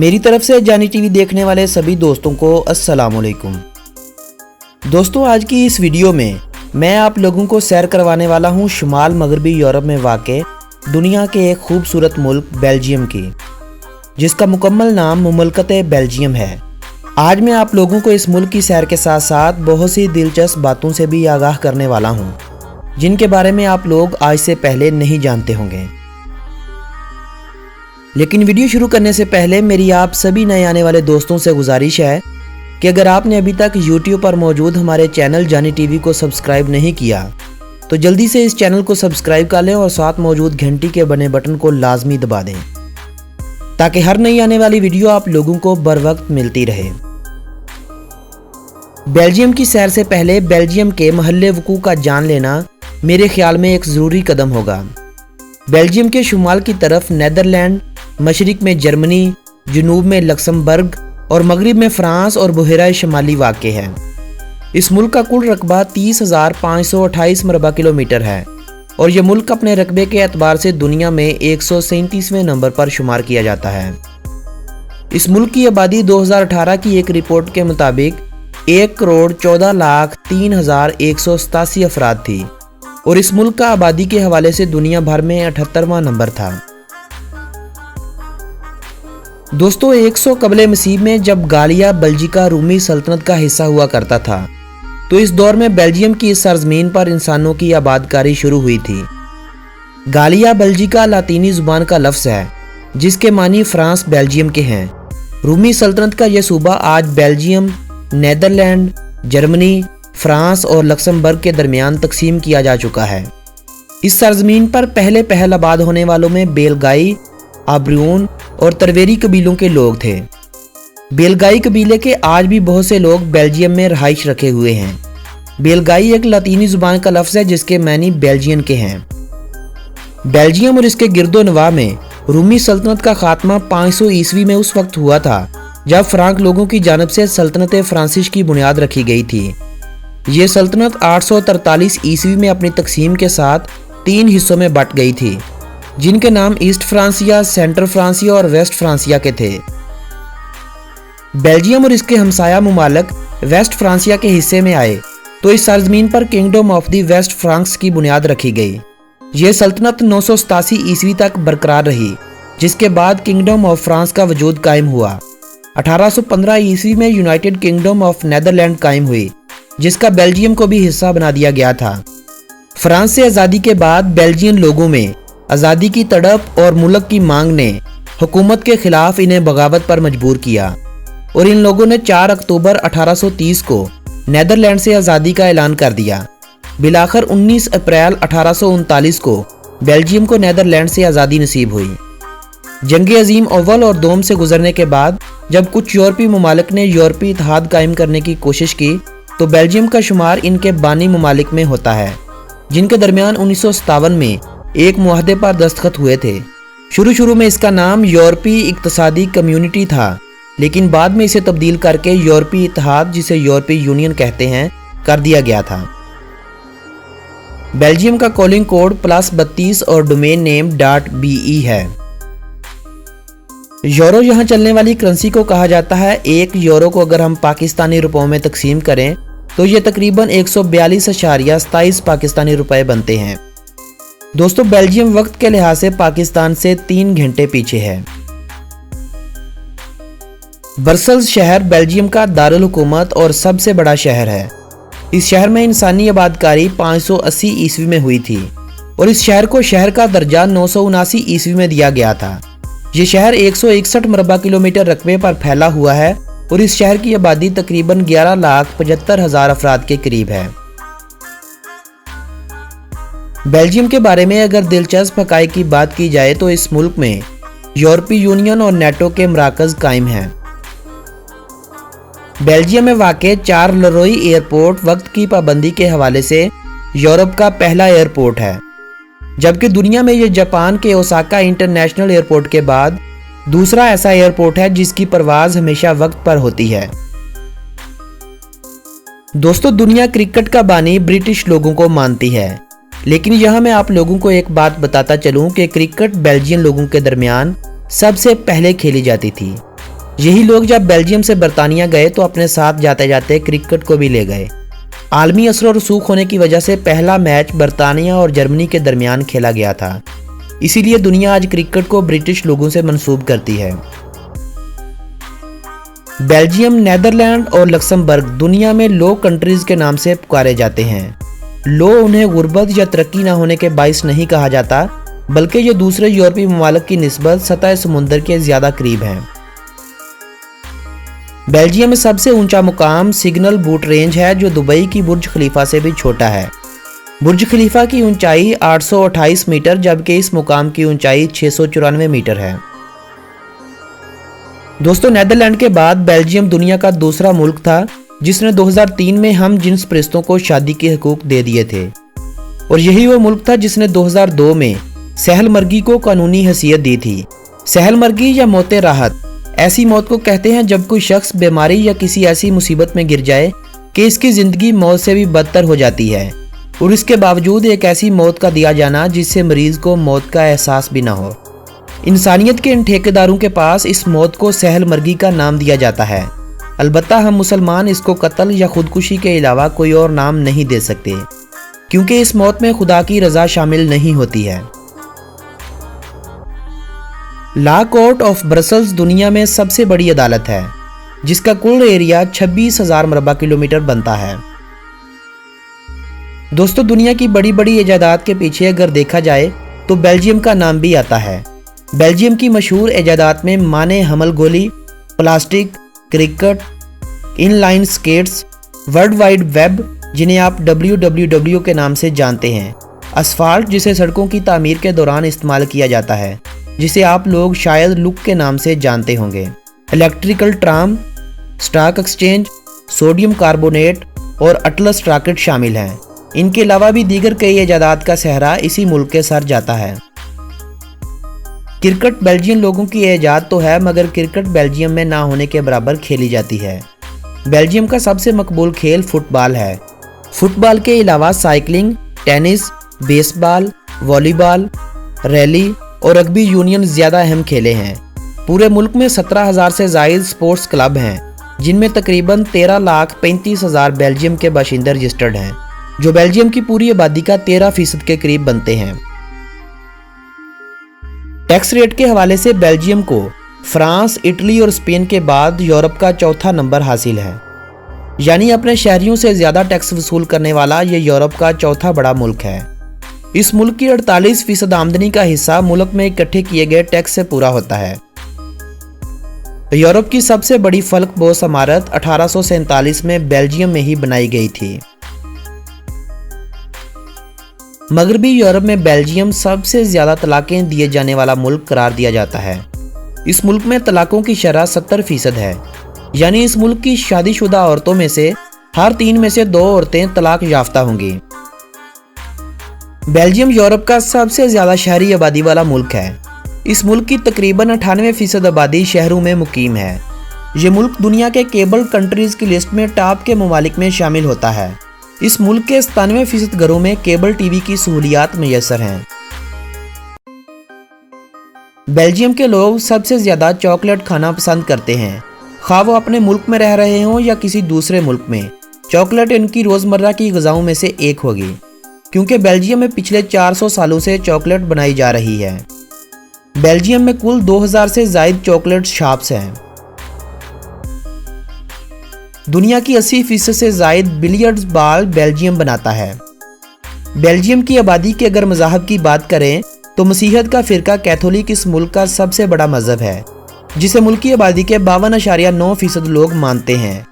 मेरी तरफ से जानी टीवी देखने वाले सभी दोस्तों को अस्सलाम वालेकुम। दोस्तों, आज की इस वीडियो में मैं आप लोगों को सैर करवाने वाला हूं शुमाल मगरबी यूरोप में वाक़े दुनिया के एक खूबसूरत मुल्क बेल्जियम की, जिसका मुकम्मल नाम मुमलकत बेल्जियम है। आज मैं आप लोगों को इस मुल्क की सैर के साथ साथ बहुत सी दिलचस्प बातों से भी आगाह करने वाला हूं, जिनके बारे में आप लोग आज से पहले नहीं जानते होंगे। लेकिन वीडियो शुरू करने से पहले मेरी आप सभी नए आने वाले दोस्तों से गुजारिश है कि अगर आपने अभी तक YouTube पर मौजूद हमारे चैनल जानी टीवी को सब्सक्राइब नहीं किया तो जल्दी से इस चैनल को सब्सक्राइब कर लें और साथ मौजूद घंटी के बने बटन को लाजमी दबा दें, ताकि हर नई आने वाली वीडियो आप लोगों को बर वक्त मिलती रहे। बेल्जियम की सैर से पहले बेल्जियम के महल्ले वकूअ का जान लेना मेरे ख्याल में एक ज़रूरी कदम होगा। बेल्जियम के शुमाल की तरफ नीदरलैंड, मशरिक में जर्मनी, जनूब में लक्समबर्ग और मगरिब में फ्रांस और बहरा शुमाली वाक़ है। इस मुल्क का कुल रकबा 30,528 मरबा किलोमीटर है और यह मुल्क अपने रकबे के एतबार से दुनिया में 137वें नंबर पर शुमार किया जाता है। इस मुल्क की आबादी 2018 की एक रिपोर्ट के मुताबिक 1,14,03,187 अफराद थी और इस मुल्क का आबादी के हवाले से दुनिया भर में 78वां नंबर था। दोस्तों, 100 कबले मसीह में जब गालिया बल्जिका रूमी सल्तनत का हिस्सा हुआ करता था, तो इस दौर में बेल्जियम की इस सरजमीन पर इंसानों की आबादकारी शुरू हुई थी। गालिया बल्जिका लातीनी जुबान का लफ्ज़ है, जिसके मानी फ्रांस बेल्जियम के हैं। रूमी सल्तनत का यह सूबा आज बेल्जियम, नीदरलैंड, जर्मनी, फ्रांस और लक्समबर्ग के दरमियान तकसीम किया जा चुका है। इस सरजमीन पर पहल आबाद होने वालों में बेलगाई, आब्रियोन और तरवेरी कबीलों के लोग थे। बेलगाई कबीले के आज भी बहुत से लोग बेल्जियम में रहाइश रखे हुए हैं। बेलगाई एक लातीनी जुबान का लफ्ज़ है, जिसके मानी बेल्जियन के हैं। बेल्जियम और इसके गिरदोनवा में रूमी सल्तनत का खात्मा 500 ईस्वी में उस वक्त हुआ था जब फ्रांक लोगों की जानब से सल्तनत फ्रांसिस की बुनियाद रखी गई थी। ये सल्तनत 843 ईस्वी में अपनी तकसीम के साथ 3 हिस्सों में बट गई थी, जिनके नाम ईस्ट फ्रांसिया, सेंट्रल फ्रांसिया और वेस्ट फ्रांसिया के थे। बेल्जियम और इसके हमसाया मुमालिक वेस्ट फ्रांसिया के हिस्से में आए तो इस सरजमीन पर kingdom of the west Franks की बुनियाद रखी गई। यह सल्तनत 987 ईस्वी तक बरकरार रही, जिसके बाद किंगडम ऑफ फ्रांस का वजूद कायम हुआ। 1815 ईस्वी में यूनाइटेड किंगडम ऑफ नीदरलैंड कायम हुई, जिसका बेल्जियम को भी हिस्सा बना दिया गया था। फ्रांस से आज़ादी के बाद बेल्जियन लोगों में आज़ादी की तड़प और मुल्क की मांग ने हुकूमत के खिलाफ इन्हें बगावत पर मजबूर किया और इन लोगों ने 4 अक्टूबर 1830 को नीदरलैंड से आज़ादी का ऐलान कर दिया। बिलाखिर 19 अप्रैल 1839 को बेल्जियम को नीदरलैंड से आज़ादी नसीब हुई। जंग अजीम अव्वल और दोम से गुजरने के बाद जब कुछ यूरोपीय ममालिक ने यूरोपीय इत्तेहाद कायम करने की कोशिश की तो बेल्जियम का शुमार इनके बानी ममालिक में होता है, जिनके दरमियान 1957 में एक मुआहदे पर दस्तखत हुए थे। शुरू में इसका नाम यूरोपीय इक्तिसादी कम्युनिटी था, लेकिन बाद में इसे तब्दील करके यूरोपीय इत्तेहाद, जिसे यूरोपीय यूनियन कहते हैं, कर दिया गया था। बेल्जियम का कॉलिंग कोड +32 और डोमेन नेम .be है। यूरो यहाँ चलने वाली करेंसी को कहा जाता है। 1 यूरो को अगर हम पाकिस्तानी रुपयों में तकसीम करें तो ये तकरीबन 142.27 पाकिस्तानी रुपए बनते हैं। दोस्तों, बेल्जियम वक्त के लिहाज से पाकिस्तान से 3 घंटे पीछे है। ब्रसेल्स शहर बेल्जियम का दारुल हुकूमत और सबसे बड़ा शहर है। इस शहर में इंसानी आबादकारी 580 ईस्वी में हुई थी और इस शहर को शहर का दर्जा 979 ईस्वी में दिया गया था। ये शहर 161 मरबा किलोमीटर रकबे पर फैला हुआ है और इस शहर की आबादी तकरीबन 11,75,000 अफराद के करीब है। बेल्जियम के बारे में अगर दिलचस्प हक़ाइक़ की बात की जाए तो इस मुल्क में यूरोपीय यूनियन और नेटो के मराकज़ कायम हैं। बेल्जियम में वाक़े चार्लरोई एयरपोर्ट वक्त की पाबंदी के हवाले से यूरोप का पहला एयरपोर्ट है, जबकि दुनिया में यह जापान के ओसाका इंटरनेशनल एयरपोर्ट के बाद दूसरा ऐसा एयरपोर्ट है जिसकी परवाज़ हमेशा वक्त पर होती है। दोस्तों, दुनिया क्रिकेट का बानी ब्रिटिश लोगों को मानती है, लेकिन यहाँ मैं आप लोगों को एक बात बताता चलूँ कि क्रिकेट बेल्जियन लोगों के दरमियान सबसे पहले खेली जाती थी। यही लोग जब बेल्जियम से बर्तानिया गए तो अपने साथ जाते जाते क्रिकेट को भी ले गए। आलमी असर और रसूख होने की वजह से पहला मैच बर्तानिया और जर्मनी के दरमियान खेला गया था, इसीलिए दुनिया आज क्रिकेट को ब्रिटिश लोगों से मंसूब करती है। बेल्जियम, नेदरलैंड और लक्समबर्ग दुनिया में लो कंट्रीज के नाम से पुकारे जाते हैं। लो उन्हें गुर्बत या तरक्की न होने के बाइस नहीं कहा जाता, बल्कि ये दूसरे यूरोपीय ममालिक की निस्बत सतह समुंदर के ज्यादा करीब हैं। बेल्जियम में सबसे ऊंचा मुकाम सिग्नल बूट रेंज है, जो दुबई की बुर्ज खलीफा से भी छोटा है। बुर्ज खलीफा की ऊंचाई 828 मीटर, जबकि इस मुकाम की ऊंचाई 694 मीटर है। दोस्तों, नेदरलैंड के बाद बेल्जियम दुनिया का दूसरा मुल्क था जिसने 2003 में हम जिन्स परिस्तों को शादी के हकूक दे दिए थे, और यही वो मुल्क था जिसने 2002 में सहलमर्गी को कानूनी हैसियत दी थी। सहलमर्गी या मौत राहत ऐसी मौत को कहते हैं जब कोई शख्स बीमारी या किसी ऐसी मुसीबत में गिर जाए कि इसकी जिंदगी मौत से भी बदतर हो जाती है, और इसके बावजूद एक ऐसी मौत का दिया जाना जिससे मरीज को मौत का एहसास भी ना हो। इंसानियत के इन ठेकेदारों के पास इस मौत को सहलमर्गी का नाम दिया जाता है। अलबत्ता हम मुसलमान इसको कत्ल या खुदकुशी के अलावा कोई और नाम नहीं दे सकते, क्योंकि इस मौत में खुदा की रजा शामिल नहीं होती है। लॉ कोर्ट ऑफ ब्रसल्स दुनिया में सबसे बड़ी अदालत है, जिसका कुल एरिया 26,000 मरबा किलोमीटर बनता है। दोस्तों, दुनिया की बड़ी बड़ी इजादात के पीछे अगर देखा जाए तो बेल्जियम का नाम भी आता है। बेल्जियम की मशहूर इजादात में माने हमल गोली, plastic, cricket, inline skates, world wide web जिन्हें आप WWW के नाम से जानते हैं, असफाल्ट जिसे सड़कों की तामीर के दौरान इस्तेमाल किया जाता है, जिसे आप लोग शायद लुक के नाम से जानते होंगे, electrical tram, stock exchange, sodium carbonate और अटलस रॉकेट शामिल हैं। इनके अलावा भी दीगर कई इजादात का सहरा इसी मुल्क के सर जाता है। क्रिकेट बेल्जियन लोगों की इजाद तो है, मगर क्रिकेट बेल्जियम में ना होने के बराबर खेली जाती है। बेल्जियम का सबसे मकबूल खेल फुटबॉल है। फुटबॉल के अलावा cycling, tennis, baseball, volleyball, rally और रग्बी यूनियन ज्यादा अहम खेले हैं। पूरे मुल्क में 17,000 से जायद स्पोर्ट्स क्लब हैं, जिनमें तकरीबन 13,35,000 बेल्जियम के बाशिंदे रजिस्टर्ड हैं, जो बेल्जियम की पूरी आबादी का 13% के करीब बनते हैं। टैक्स रेट के हवाले से बेल्जियम को फ्रांस, इटली और स्पेन के बाद यूरोप का चौथा नंबर हासिल है, यानी अपने शहरियों से ज्यादा टैक्स वसूल करने वाला ये यूरोप का चौथा बड़ा मुल्क है। इस मुल्क की 48% आमदनी का हिस्सा मुल्क में इकट्ठे किए गए टैक्स से पूरा होता है। यूरोप की सबसे बड़ी फलकबोस इमारत 1847 में बेल्जियम में ही बनाई गई थी। मगरबी यूरोप में बेल्जियम सबसे ज्यादा तलाकें दिए जाने वाला मुल्क करार दिया जाता है। इस मुल्क में तलाकों की शरह 70% है, यानी इस मुल्क की शादीशुदा औरतों में से हर 3 में से 2 औरतें तलाक याफ्ता होंगी। बेल्जियम यूरोप का सबसे ज्यादा शहरी आबादी वाला मुल्क है। इस मुल्क की तकरीबन 98% आबादी शहरों में मुकीम है। ये मुल्क दुनिया के केबल कंट्रीज की लिस्ट में टॉप के ममालिक में शामिल होता है। इस मुल्क के 97% घरों में केबल टीवी की सहूलियात मैसर हैं। बेल्जियम के लोग सबसे ज्यादा चॉकलेट खाना पसंद करते हैं, खा वो अपने मुल्क में रह रहे हों या किसी दूसरे मुल्क में। चॉकलेट इनकी रोजमर्रा की ग़िज़ाओं में से एक होगी, क्योंकि बेल्जियम में पिछले 400 सालों से चॉकलेट बनाई जा रही है। बेल्जियम में कुल 2000 से जायद चॉकलेट शॉप्स हैं। दुनिया की 80% से जायद बिलियर्ड्स बॉल बेल्जियम बनाता है। बेल्जियम की आबादी के अगर मज़हब की बात करें तो मसीहत का फ़िरका कैथोलिक इस मुल्क का सबसे बड़ा मज़हब है, जिसे मुल्क की आबादी के 52.9% लोग मानते हैं।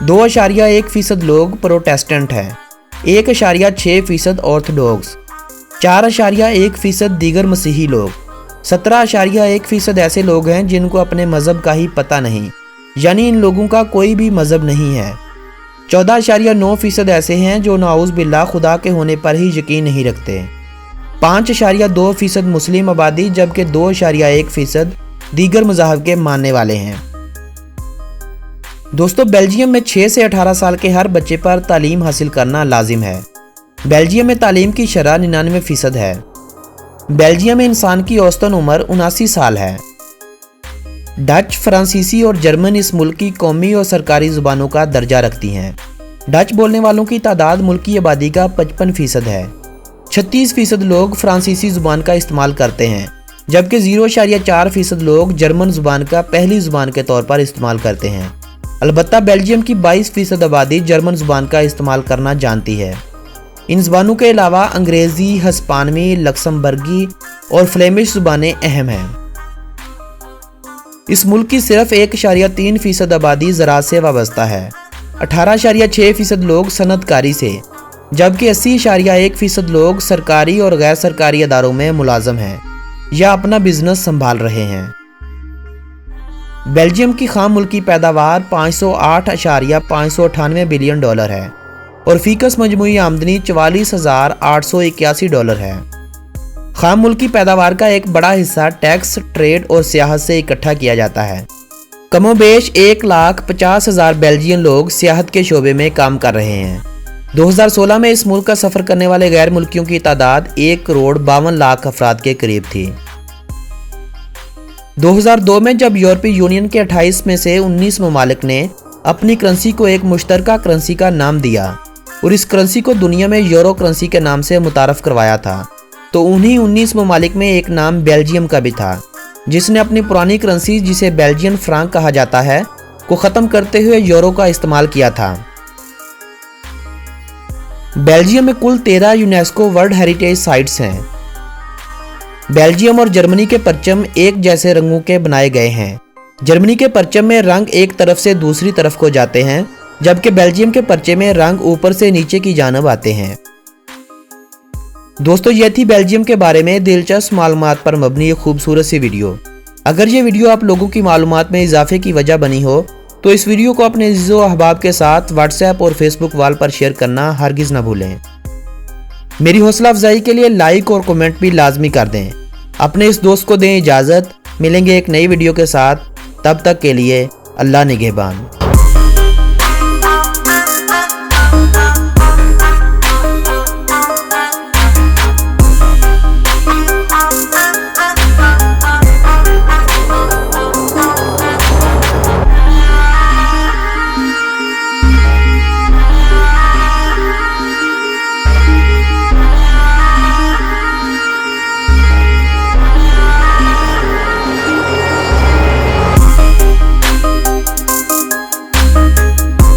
2.1% लोग प्रोटेस्टेंट हैं, 1.6% ऑर्थोडॉक्स, 4.1% दीगर मसीही लोग, 17.1% ऐसे लोग हैं जिनको अपने मज़हब का ही पता नहीं, यानी इन लोगों का कोई भी मज़हब नहीं है। 14.9% ऐसे हैं जो नाउज़ बिल्लाह खुदा के होने पर ही यकीन नहीं रखते। 5.2% मुस्लिम आबादी, जबकि 2.1% दीगर मज़ाहब के मानने वाले हैं। दोस्तों, बेल्जियम में 6 से 18 साल के हर बच्चे पर तालीम हासिल करना लाजिम है। बेल्जियम में तालीम की शरह 99% है। बेल्जियम में इंसान की औसतन उम्र 79 साल है। डच, फ्रांसीसी और जर्मन इस मुल्क की कौमी और सरकारी ज़ुबानों का दर्जा रखती हैं। डच बोलने वालों की तादाद मुल्क की आबादी का 55% है। 36% लोग फ्रांसीसी ज़ुबान का इस्तेमाल करते हैं, जबकि 0.4% लोग जर्मन ज़ुबान का पहली ज़ुबान के तौर पर इस्तेमाल करते हैं। अलबत्ता बेल्जियम की 22% आबादी जर्मन ज़ुबान का इस्तेमाल करना जानती है। इन ज़ुबानों के अलावा अंग्रेज़ी, हस्पानवी, लक्समबर्गी और फ्लेमिश ज़ुबानें अहम हैं। इस मुल्क की सिर्फ 1.3% आबादी ज़राअत से वाबस्ता है। 18.6% लोग सनअतकारी से, जबकि 80.1% लोग सरकारी और गैर सरकारी अदारों में मुलाजम हैं या अपना बिजनेस संभाल रहे हैं। बेल्जियम की खाम मुल्की पैदावार $508.598 बिलियन है और फीकस मजमूई आमदनी $44,881 है। खाम मुल्की पैदावार का एक बड़ा हिस्सा टैक्स, ट्रेड और सियाहत से इकट्ठा किया जाता है। कमोबेश 1,50,000 बेल्जियन लोग सियाहत के शोबे में काम कर रहे हैं। 2016 में इस मुल्क का सफ़र करने वाले गैर मुल्कियों की तादाद 1,52,00,000 अफराद के करीब थी। 2002 में जब यूरोपीय यूनियन के 28 में से 19 ममालिक ने अपनी करेंसी को एक मुश्तरका करेंसी का नाम दिया और इस करेंसी को दुनिया में यूरो करेंसी के नाम से मुतारफ़ करवाया था, तो उन्हीं 19 ममालिक में एक नाम बेल्जियम का भी था, जिसने अपनी पुरानी करेंसी, जिसे बेल्जियन फ्रांक कहा जाता है, को ख़त्म करते हुए यूरो का इस्तेमाल किया था। बेल्जियम में कुल 13 यूनेस्को वर्ल्ड हेरिटेज साइट्स हैं। बेल्जियम और जर्मनी के परचम एक जैसे रंगों के बनाए गए हैं। जर्मनी के परचम में रंग एक तरफ से दूसरी तरफ को जाते हैं, जबकि बेल्जियम के परचे में रंग ऊपर से नीचे की जानब आते हैं। दोस्तों, ये थी बेल्जियम के बारे में दिलचस्प मालूमात पर मबनी एक खूबसूरत सी वीडियो। अगर ये वीडियो आप लोगों की मालूमात में इजाफे की वजह बनी हो तो इस वीडियो को अपने अज़ीज़ो अहबाब के साथ व्हाट्सएप और फेसबुक वाल पर शेयर करना हरगिज़ न भूलें। मेरी हौसला अफजाई के लिए लाइक और कमेंट भी लाजमी कर दें। अपने इस दोस्त को दें इजाज़त। मिलेंगे एक नई वीडियो के साथ, तब तक के लिए अल्लाह निगहबान।